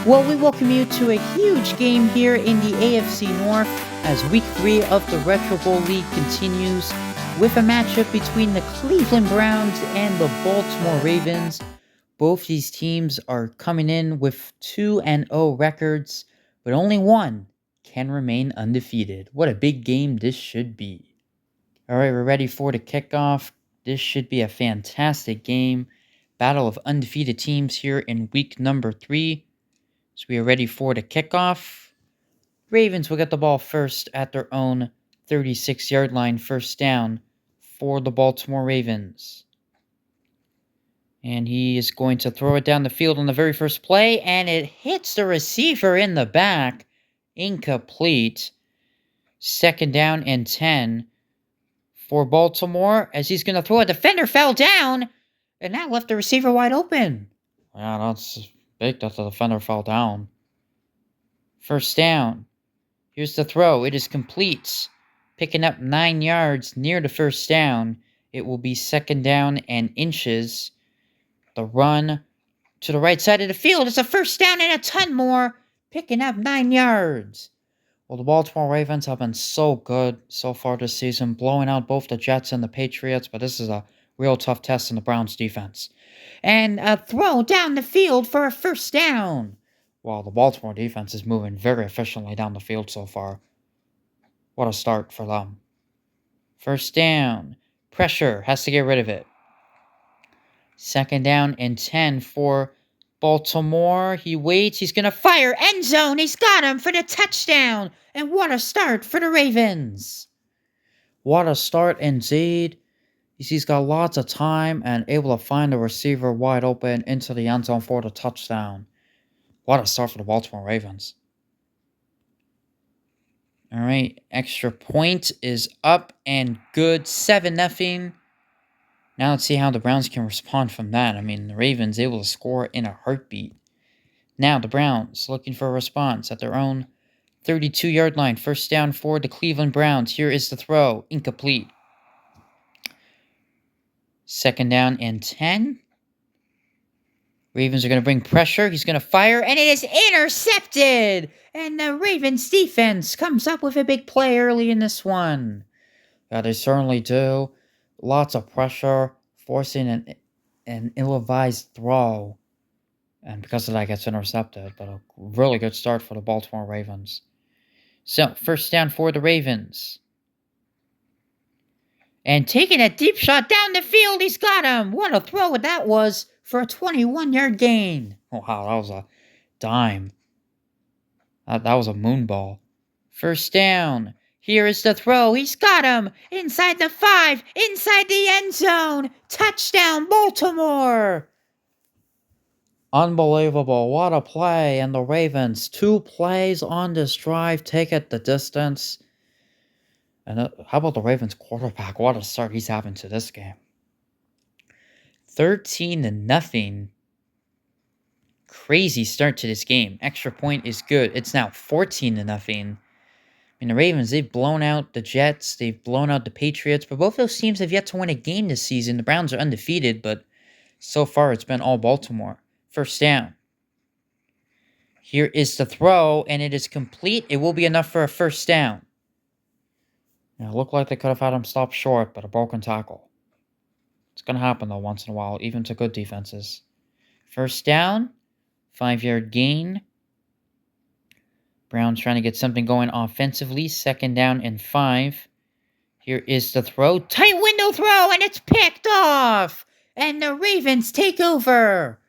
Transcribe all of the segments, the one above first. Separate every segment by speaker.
Speaker 1: Well, we welcome you to a huge game here in the AFC North as Week 3 of the Retro Bowl League continues with a matchup between the Cleveland Browns and the Baltimore Ravens. Both these teams are coming in with 2-0 records, but only one can remain undefeated. What a big game this should be. All right, we're ready for the kickoff. This should be a fantastic game. Battle of undefeated teams here in week number 3. So we are ready for the kickoff. Ravens will get the ball first at their own 36-yard line, first down for the Baltimore Ravens. And he is going to throw it down the field on the very first play, and it hits the receiver in the back. Incomplete. Second down and 10 for Baltimore as he's going to throw it. Defender fell down, and that left the receiver wide open. Yeah, that's big that the defender fell down. First down. Here's the throw. It is complete. Picking up 9 yards near the first down. It will be second down and inches. The run to the right side of the field. It's a first down and a ton more. Picking up 9 yards. Well, the Baltimore Ravens have been so good so far this season, blowing out both the Jets and the Patriots, but this is a real tough test in the Browns defense. And a throw down the field for a first down. Well, the Baltimore defense is moving very efficiently down the field so far. What a start for them. First down. Pressure. Has to get rid of it. Second down and 10 for Baltimore. He waits. He's going to fire. End zone. He's got him for the touchdown. And what a start for the Ravens. What a start indeed. He's got lots of time and able to find the receiver wide open into the end zone for the touchdown. What a start for the Baltimore Ravens. All right, extra point is up and good, 7-0. Now let's see how the Browns can respond from that. I mean, the Ravens able to score in a heartbeat. Now the Browns looking for a response at their own 32-yard line. First down for the Cleveland Browns. Here is the throw, incomplete. Second down and 10. Ravens are going to bring pressure. He's going to fire, and it is intercepted. And the Ravens defense comes up with a big play early in this one. Yeah, they certainly do. Lots of pressure, forcing an ill-advised throw. And because of that, gets intercepted. But a really good start for the Baltimore Ravens. So, first down for the Ravens. And taking a deep shot down the field, he's got him. What a throw that was for a 21-yard gain. Oh, wow, that was a dime. That was a moonball. First down. Here is the throw. He's got him. Inside the 5. Inside the end zone. Touchdown, Baltimore. Unbelievable. What a play. And the Ravens, 2 plays on this drive, take it the distance. And how about the Ravens quarterback? What a start he's having to this game. 13-0. Crazy start to this game. Extra point is good. It's now 14-0. I mean, the Ravens, they've blown out the Jets. They've blown out the Patriots. But both those teams have yet to win a game this season. The Browns are undefeated, but so far it's been all Baltimore. First down. Here is the throw, and it is complete. It will be enough for a first down. Now, it looked like they could have had him stop short, but a broken tackle. It's going to happen, though, once in a while, even to good defenses. First down, 5-yard gain. Browns trying to get something going offensively. Second down and 5. Here is the throw. Tight window throw, and it's picked off. And the Ravens take over.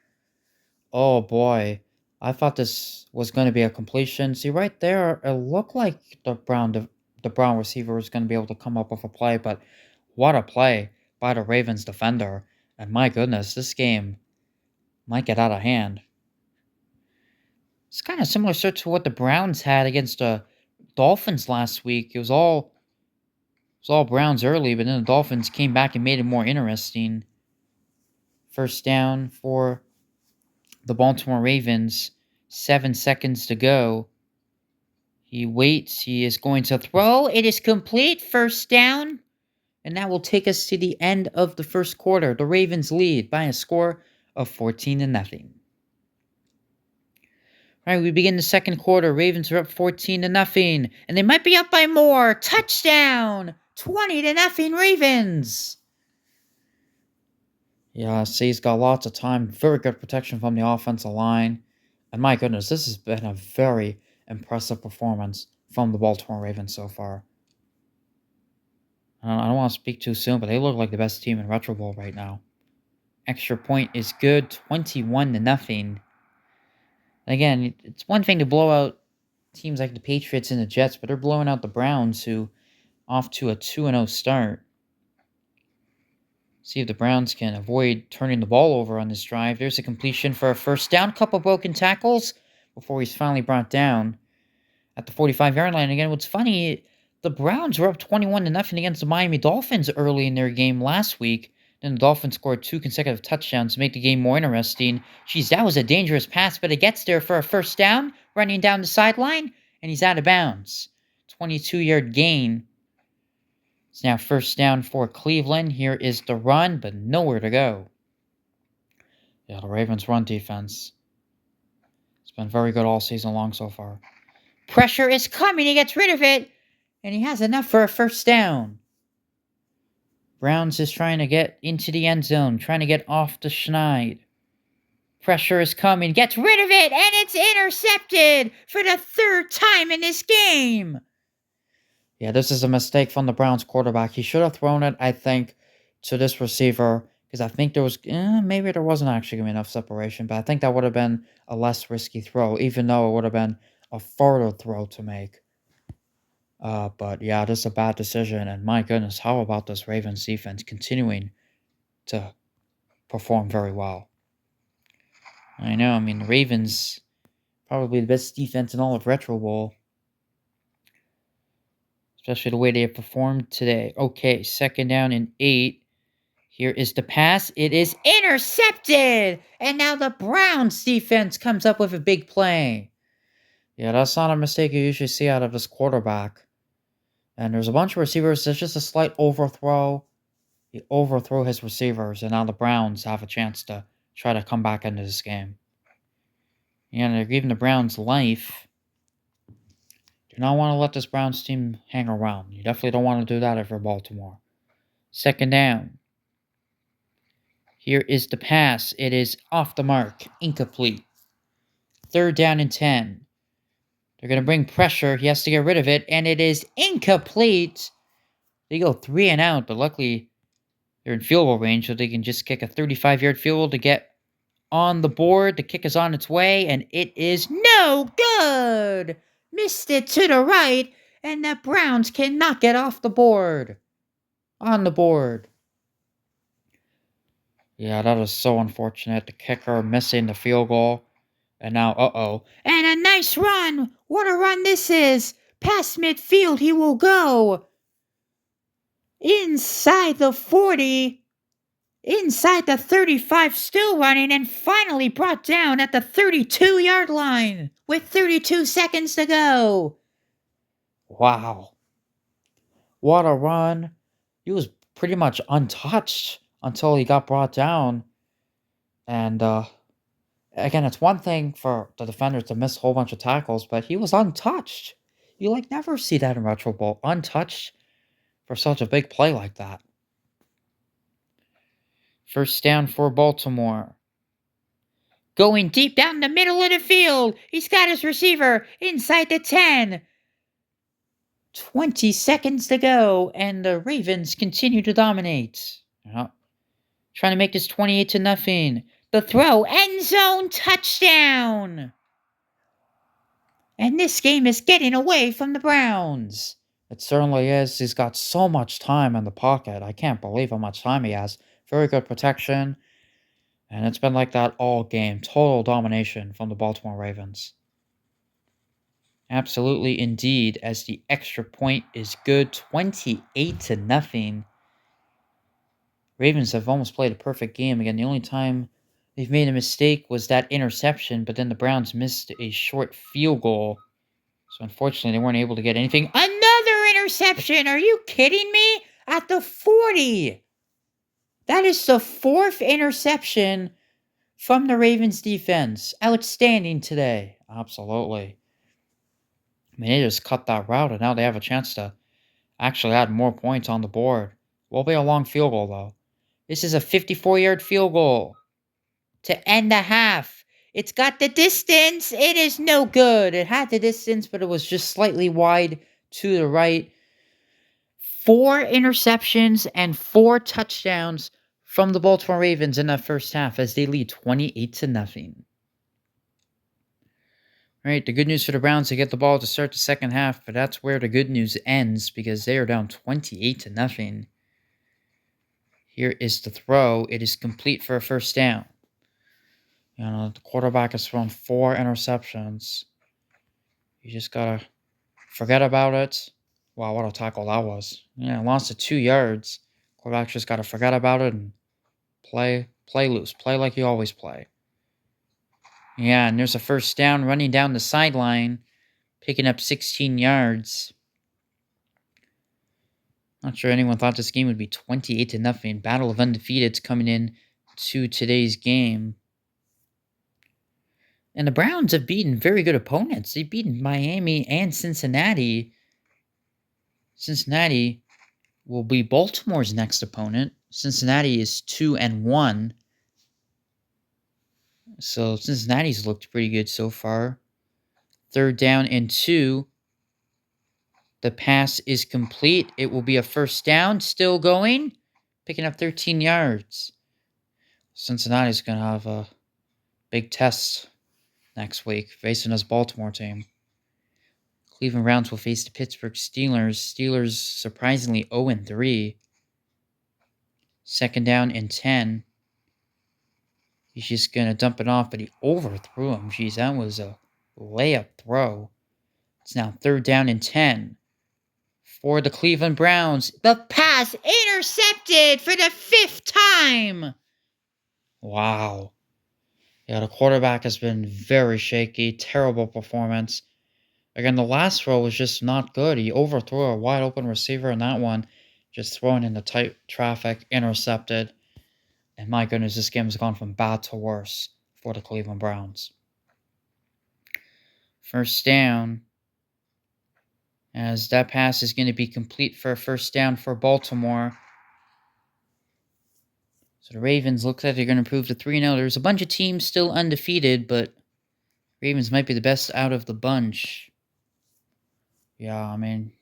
Speaker 1: Oh, boy. I thought this was going to be a completion. See, right there, it looked like the Brown receiver was going to be able to come up with a play, but what a play by the Ravens defender. And my goodness, this game might get out of hand. It's kind of similar to what the Browns had against the Dolphins last week. It was all Browns early, but then the Dolphins came back and made it more interesting. First down for the Baltimore Ravens. 7 seconds to go. He waits. He is going to throw. It is complete. First down. And that will take us to the end of the first quarter. The Ravens lead by a score of 14-0. All right, we begin the second quarter. Ravens are up 14 to nothing, and they might be up by more. Touchdown! 20 to nothing Ravens. Yeah, see, he's got lots of time. Very good protection from the offensive line. And my goodness, this has been a very impressive performance from the Baltimore Ravens so far. I don't want to speak too soon, but they look like the best team in Retro Bowl right now. Extra point is good, 21 to nothing. Again, it's one thing to blow out teams like the Patriots and the Jets, but they're blowing out the Browns, who off to a 2-0 start. See if the Browns can avoid turning the ball over on this drive. There's a completion for a first down. Couple broken tackles before he's finally brought down at the 45-yard line. Again, what's funny, the Browns were up 21 to nothing against the Miami Dolphins early in their game last week. Then the Dolphins scored 2 consecutive touchdowns to make the game more interesting. Geez, that was a dangerous pass, but it gets there for a first down, running down the sideline, and he's out of bounds. 22-yard gain. It's now first down for Cleveland. Here is the run, but nowhere to go. Yeah, the Ravens' run defense. It's been very good all season long so far. Pressure is coming. He gets rid of it, and he has enough for a first down. Browns is trying to get into the end zone, trying to get off the schneid. Pressure is coming. Gets rid of it, and it's intercepted for the third time in this game. Yeah, this is a mistake from the Browns quarterback. He should have thrown it, I think, to this receiver, because I think there was, maybe there wasn't actually going to be enough separation, but I think that would have been a less risky throw, even though it would have been a further throw to make. But yeah, this is a bad decision, and my goodness, how about this Ravens defense continuing to perform very well? I know, the Ravens, probably the best defense in all of Retro Bowl. Especially the way they have performed today. Okay, second down and 8. Here is the pass. It is intercepted! And now the Browns defense comes up with a big play. Yeah, that's not a mistake you usually see out of this quarterback. And there's a bunch of receivers. There's just a slight overthrow. He overthrew his receivers, and now the Browns have a chance to try to come back into this game. And they're giving the Browns life. Do not want to let this Browns team hang around. You definitely don't want to do that if you're Baltimore. Second down. Here is the pass. It is off the mark. Incomplete. Third down and 10. They're going to bring pressure. He has to get rid of it, and it is incomplete. They go 3 and out, but luckily they're in field goal range, so they can just kick a 35-yard field goal to get on the board. The kick is on its way, and it is no good. Missed it to the right, and the Browns cannot get off the board. On the board. Yeah, that is so unfortunate. The kicker missing the field goal. And now, And a nice run. What a run this is. Past midfield he will go. Inside the 40. Inside the 35, still running, and finally brought down at the 32-yard line with 32 seconds to go. Wow. What a run. He was pretty much untouched until he got brought down. And, again, it's one thing for the defenders to miss a whole bunch of tackles, but he was untouched. You, never see that in Retro Bowl. Untouched for such a big play like that. First down for Baltimore. Going deep down the middle of the field. He's got his receiver inside the 10. 20 seconds to go, and the Ravens continue to dominate. Trying to make this 28 to nothing. The throw, end zone, touchdown! And this game is getting away from the Browns. It certainly is. He's got so much time in the pocket. I can't believe how much time he has. Very good protection. And it's been like that all game. Total domination from the Baltimore Ravens. Absolutely indeed, as the extra point is good. 28 to nothing. Ravens have almost played a perfect game. Again, the only time they've made a mistake was that interception, but then the Browns missed a short field goal. So unfortunately, they weren't able to get anything. Another interception! Are you kidding me? At the 40! That is the 4th interception from the Ravens defense. Outstanding today. Absolutely. I mean, they just cut that route, and now they have a chance to actually add more points on the board. Will be a long field goal, though. This is a 54-yard field goal to end the half. It's got the distance. It is no good. It had the distance, but it was just slightly wide to the right. 4 interceptions and 4 touchdowns from the Baltimore Ravens in that first half as they lead 28-0. All right, the good news for the Browns, they get the ball to start the second half, but that's where the good news ends because they are down 28-0. Here is the throw. It is complete for a first down. The quarterback has thrown 4 interceptions. You just gotta forget about it. Wow, what a tackle that was. Yeah, lost to 2 yards. Quarterback just gotta forget about it and play loose. Play like you always play. Yeah, and there's a first down running down the sideline, picking up 16 yards. Not sure anyone thought this game would be 28-0. Battle of undefeateds coming in to today's game. And the Browns have beaten very good opponents. They've beaten Miami and Cincinnati. Cincinnati will be Baltimore's next opponent. Cincinnati is 2-1. So Cincinnati's looked pretty good so far. 3rd down and 2. The pass is complete. It will be a first down. Still going. Picking up 13 yards. Cincinnati's going to have a big test next week facing this Baltimore team. Cleveland Browns will face the Pittsburgh Steelers. Steelers surprisingly 0-3. 2nd down and 10. He's just going to dump it off, but he overthrew him. Jeez, that was a layup throw. It's now 3rd down and 10 for the Cleveland Browns. The pass intercepted for the 5th time. Wow. Yeah, the quarterback has been very shaky. Terrible performance. Again, the last throw was just not good. He overthrew a wide open receiver in that one. Just thrown into tight traffic, intercepted. And my goodness, this game has gone from bad to worse for the Cleveland Browns. First down. As that pass is going to be complete for a first down for Baltimore. So the Ravens look like they're going to improve to 3-0. There's a bunch of teams still undefeated, but Ravens might be the best out of the bunch. Yeah, I mean,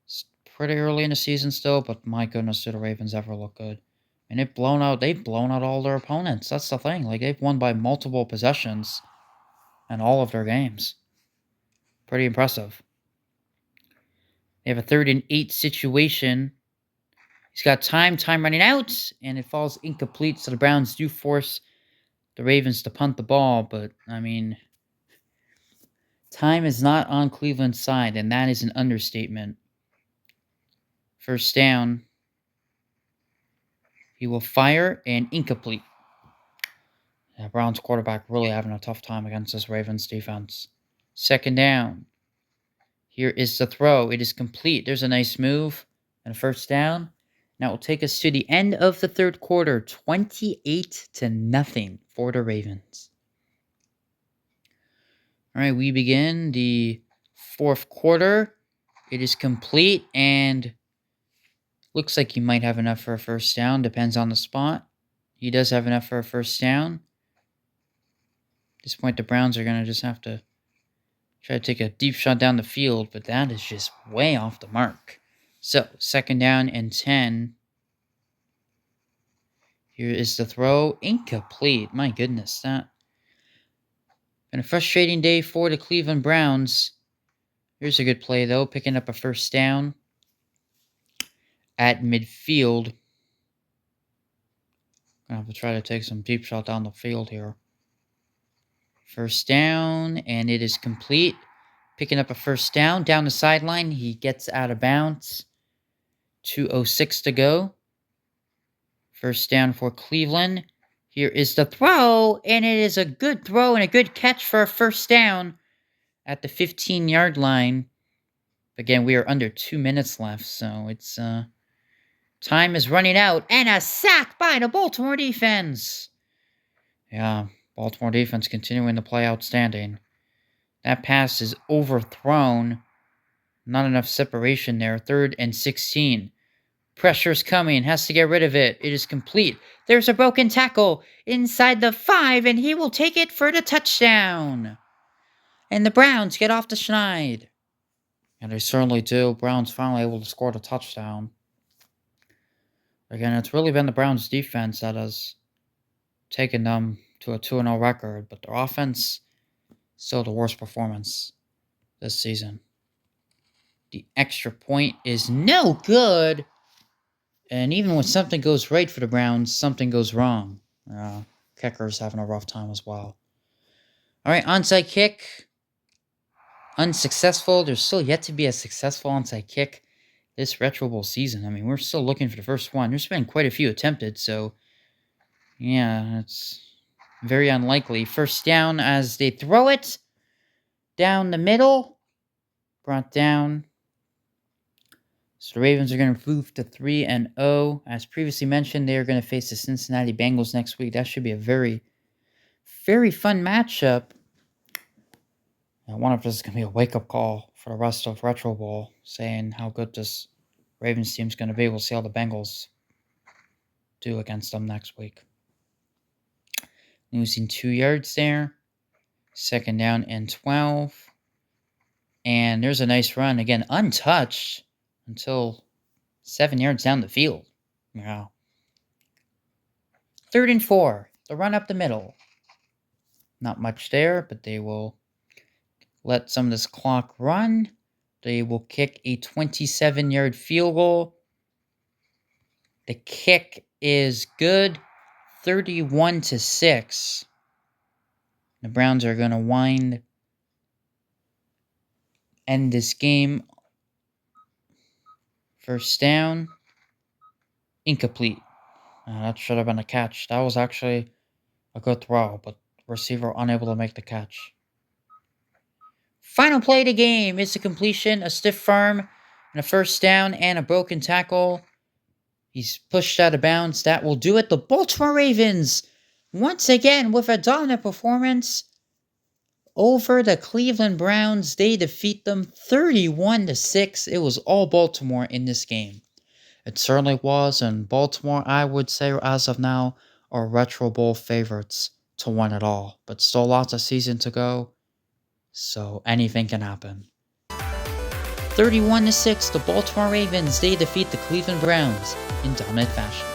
Speaker 1: it's pretty early in the season still, but my goodness, do the Ravens ever look good. And they've blown out all their opponents. That's the thing. Like, they've won by multiple possessions in all of their games. Pretty impressive. They have a 3rd and 8 situation. He's got time running out, and it falls incomplete, so the Browns do force the Ravens to punt the ball, but, I mean, time is not on Cleveland's side, and that is an understatement. First down. He will fire, and incomplete. Yeah, Browns quarterback really having a tough time against this Ravens defense. 2nd down. Here is the throw. It is complete. There's a nice move, and a first down. Now it will take us to the end of the 3rd quarter, 28-0 for the Ravens. All right, we begin the 4th quarter. It is complete, and looks like he might have enough for a first down. Depends on the spot. He does have enough for a first down. At this point, the Browns are going to just have to try to take a deep shot down the field, but that is just way off the mark. So, 2nd down and 10. Here is the throw. Incomplete. My goodness, that been a frustrating day for the Cleveland Browns. Here's a good play, though, picking up a first down at midfield. Gonna have to try to take some deep shot down the field here. First down, and it is complete. Picking up a first down the sideline. He gets out of bounds. 2:06 to go. First down for Cleveland. Here is the throw, and it is a good throw and a good catch for a first down at the 15-yard line. Again, we are under 2 minutes left, so it's time is running out, and a sack by the Baltimore defense. Yeah, Baltimore defense continuing to play outstanding. That pass is overthrown. Not enough separation there. 3rd and 16. Pressure's coming. Has to get rid of it. It is complete. There's a broken tackle inside the 5, and he will take it for the touchdown. And the Browns get off the schneid. And they certainly do. Browns finally able to score the touchdown. Again, it's really been the Browns' defense that has taken them to a 2-0 record, but their offense, still the worst performance this season. The extra point is no good. And even when something goes right for the Browns, something goes wrong. Kicker's having a rough time as well. All right, onside kick. Unsuccessful. There's still yet to be a successful onside kick this Retro Bowl season. I mean, we're still looking for the first one. There's been quite a few attempted, so yeah, it's very unlikely. First down as they throw it down the middle. Brought down. So the Ravens are going to move to 3-0. As previously mentioned, they are going to face the Cincinnati Bengals next week. That should be a very, very fun matchup. I wonder if this is going to be a wake-up call for the rest of Retro Bowl, saying how good this Ravens team is going to be. We'll see how the Bengals do against them next week. Losing 2 yards there. 2nd down and 12. And there's a nice run. Again, untouched until 7 yards down the field. Wow. 3rd and 4. The run up the middle. Not much there, but they will let some of this clock run. They will kick a 27-yard field goal. The kick is good. 31-6. The Browns are going to end this game. First down. Incomplete. That should have been a catch. That was actually a good throw, but receiver unable to make the catch. Final play of the game is a completion, a stiff arm, and a first down, and a broken tackle. He's pushed out of bounds. That will do it. The Baltimore Ravens, once again, with a dominant performance over the Cleveland Browns. They defeat them 31-6. It was all Baltimore in this game. It certainly was, and Baltimore, I would say, as of now, are Retro Bowl favorites to win it all. But still lots of season to go, so anything can happen. 31-6, the Baltimore Ravens, they defeat the Cleveland Browns in dominant fashion.